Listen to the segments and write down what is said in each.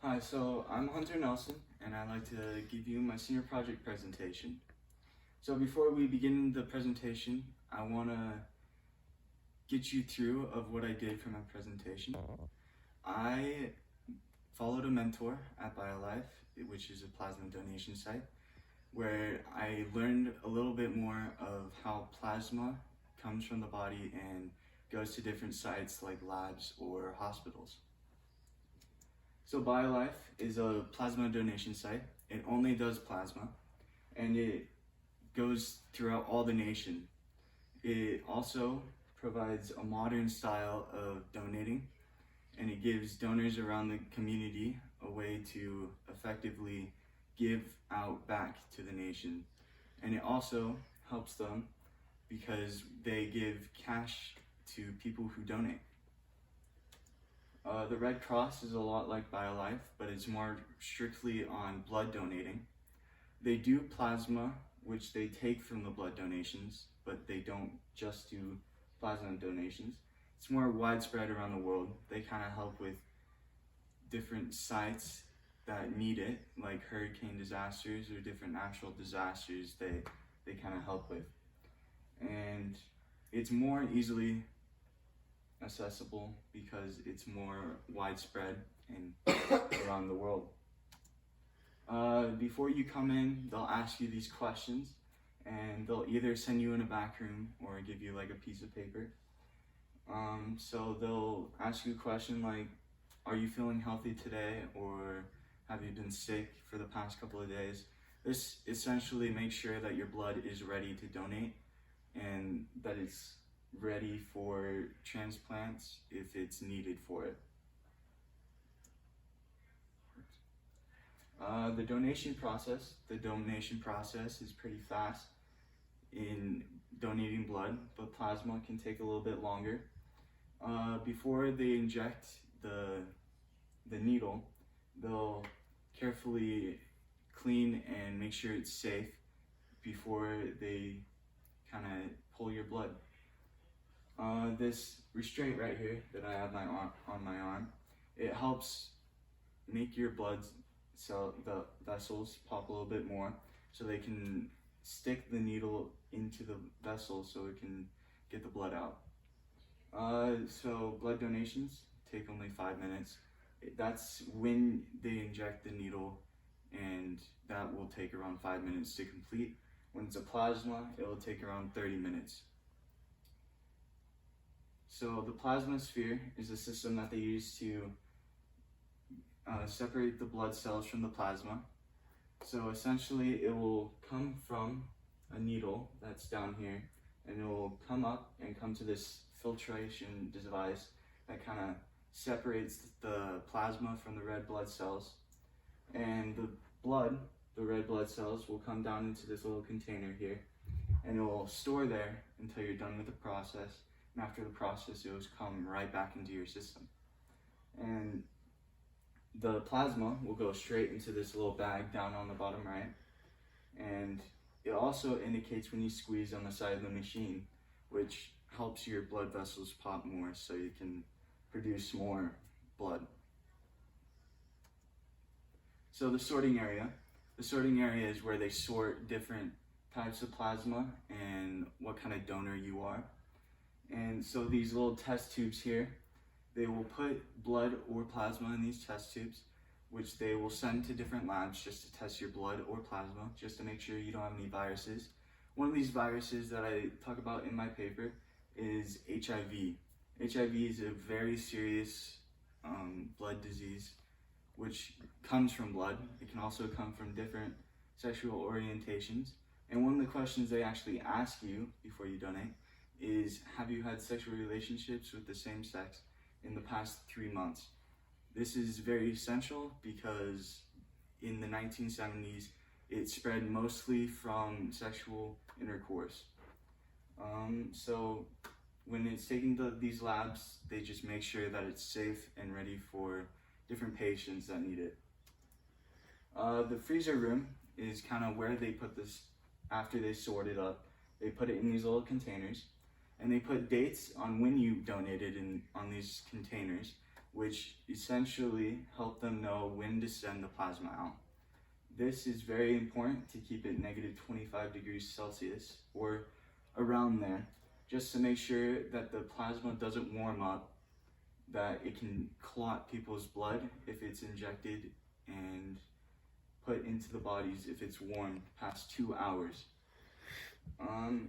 Hi, so I'm Hunter Nelson, and I'd like to give you my senior project presentation. So before we begin the presentation, I want to get you through of what I did for my presentation. I followed a mentor at BioLife, which is a plasma donation site, where I learned a little bit more of how plasma comes from the body and goes to different sites like labs or hospitals. So BioLife is a plasma donation site. It only does plasma, and it goes throughout all the nation. It also provides a modern style of donating, and it gives donors around the community a way to effectively give out back to the nation. And it also helps them because they give cash to people who donate. The Red Cross is a lot like BioLife, but it's more strictly on blood donating. They do plasma, which they take from the blood donations, but they don't just do plasma donations. It's more widespread around the world. They kind of help with different sites that need it, like hurricane disasters or different natural disasters they kind of help with. And it's more easily accessible because it's more widespread and around the world. Before you come in, they'll ask you these questions, and they'll either send you in a back room or give you like a piece of paper. So they'll ask you a question like, are you feeling healthy today, or have you been sick for the past couple of days? This essentially makes sure that your blood is ready to donate and that it's ready for transplants if it's needed for it. The donation process is pretty fast in donating blood, but plasma can take a little bit longer. Before they inject the needle, they'll carefully clean and make sure it's safe before they kind of pull your blood. This restraint right here that I have on my arm, it helps make your blood cell, the vessels, pop a little bit more so they can stick the needle into the vessel so it can get the blood out. So blood donations take only 5 minutes. That's when they inject the needle, and that will take around 5 minutes to complete. When it's a plasma, it will take around 30 minutes. So the plasma sphere is a system that they use to separate the blood cells from the plasma. So essentially it will come from a needle that's down here, and it will come up and come to this filtration device that kind of separates the plasma from the red blood cells. And the red blood cells will come down into this little container here, and it will store there until you're done with the process. And after the process, it will come right back into your system. And the plasma will go straight into this little bag down on the bottom right. And it also indicates when you squeeze on the side of the machine, which helps your blood vessels pop more so you can produce more blood. So the sorting area is where they sort different types of plasma and what kind of donor you are. And so these little test tubes here, they will put blood or plasma in these test tubes, which they will send to different labs just to test your blood or plasma, just to make sure you don't have any viruses. One of these viruses that I talk about in my paper is HIV. HIV is a very serious blood disease, which comes from blood. It can also come from different sexual orientations. And one of the questions they actually ask you before you donate is, have you had sexual relationships with the same sex in the past 3 months? This is very essential because in the 1970s, it spread mostly from sexual intercourse. So when it's taken these labs, they just make sure that it's safe and ready for different patients that need it. The freezer room is kind of where they put this after they sort it up. They put it in these little containers, and they put dates on when you donated on these containers which essentially help them know when to send the plasma out. This is very important to keep it negative 25 degrees Celsius or around there, just to make sure that the plasma doesn't warm up, that it can clot people's blood if it's injected and put into the bodies if it's warm past 2 hours.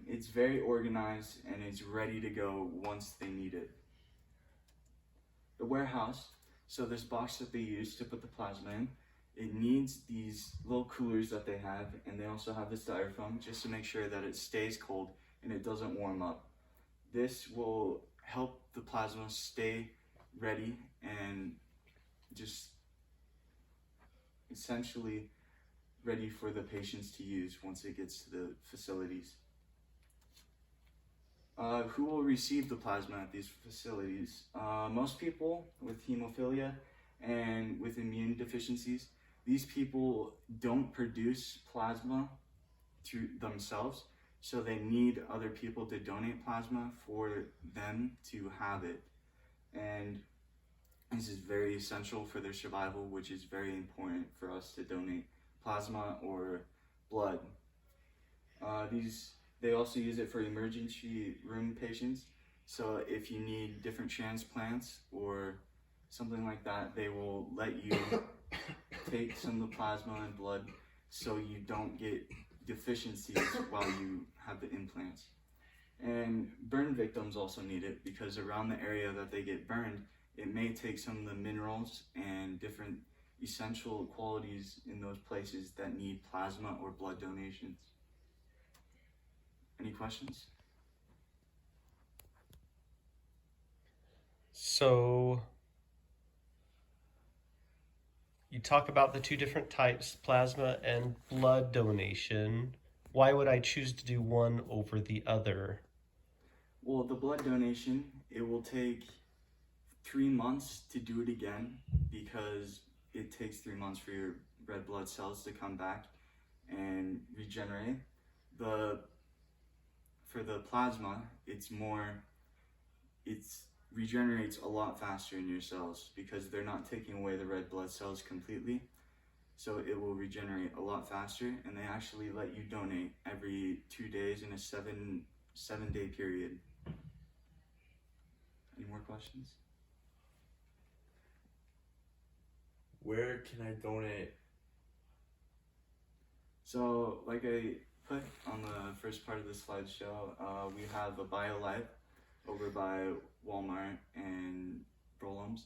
It's very organized and it's ready to go once they need it. The warehouse, so this box that they use to put the plasma in, it needs these little coolers that they have, and they also have this styrofoam just to make sure that it stays cold and it doesn't warm up. This will help the plasma stay ready and just essentially ready for the patients to use once it gets to the facilities. Who will receive the plasma at these facilities? Most people with hemophilia and with immune deficiencies, these people don't produce plasma to themselves, so they need other people to donate plasma for them to have it. And this is very essential for their survival, which is very important for us to donate plasma or blood. They also use it for emergency room patients. So if you need different transplants or something like that, they will let you take some of the plasma and blood so you don't get deficiencies while you have the implants. And burn victims also need it because around the area that they get burned, it may take some of the minerals and different essential qualities in those places that need plasma or blood donations. Any questions? So you talk about the two different types, plasma and blood donation. Why would I choose to do one over the other? Well, the blood donation, it will take 3 months to do it again because it takes 3 months for your red blood cells to come back and regenerate. For the plasma, it regenerates a lot faster in your cells because they're not taking away the red blood cells completely. So it will regenerate a lot faster, and they actually let you donate every 2 days in a seven-day period. Any more questions? Where can I donate? So, like I put on the first part of the slideshow, we have a BioLife over by Walmart and Brolum's.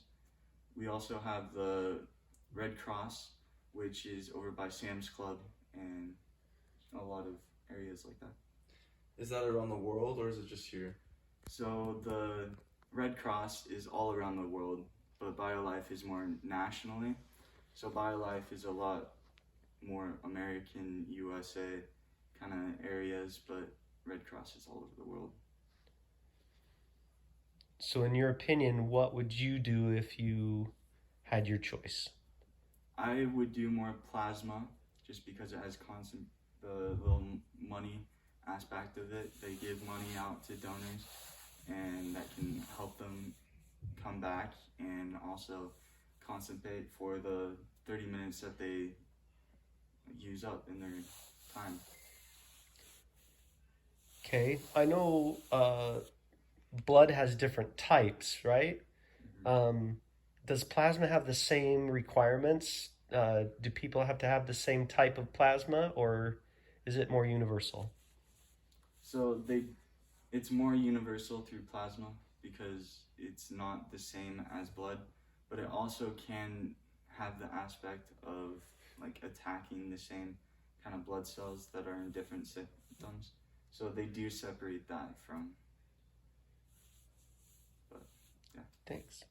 We also have the Red Cross, which is over by Sam's Club and a lot of areas like that. Is that around the world or is it just here? So the Red Cross is all around the world, but BioLife is more nationally. So BioLife is a lot more American, USA kind of areas, but Red Cross is all over the world. So in your opinion, what would you do if you had your choice? I would do more plasma just because it has the little money aspect of it. They give money out to donors and that can help them come back and also compensate for the 30 minutes that they use up in their time. Okay, I know blood has different types, right? Does plasma have the same requirements? Do people have to have the same type of plasma, or is it more universal? So it's more universal through plasma because it's not the same as blood, but it also can have the aspect of like attacking the same kind of blood cells that are in different symptoms. So they do separate that from, but yeah. Thanks.